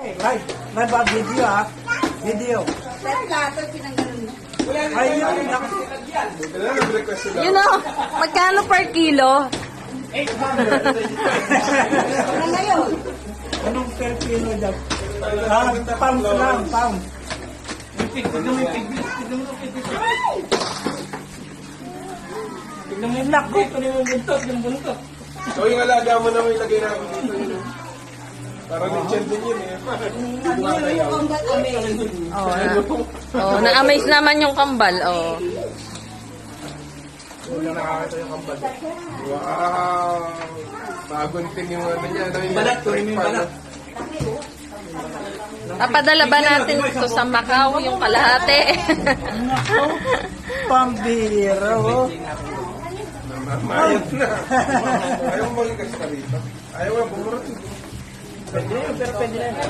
Ay, may ba video ha? Video. Ay, yun. You know, magkano per kilo? 800. Anong per kilo dyan? Pounds lang, pounds. Tignan mo yung piglis. Tignan mo yung lako. Tignan mo yung buntot, yung buntot. So yung alaga mo na may lagay namin dito yun. Para lechon din yun eh. Oh, na-amaze naman yung kambal. Oh. Wala nakakita yung kambal. Wow! Bagunting yung ano niya. Yung Balat, tuloy mo yung balat. Papadala ba natin ito sa Macau, yung kalahati? Pambira, oh. Mayat na. Ayaw mo magigas ka rito. Ayaw mo bumurot. Pwede, pero pwede na.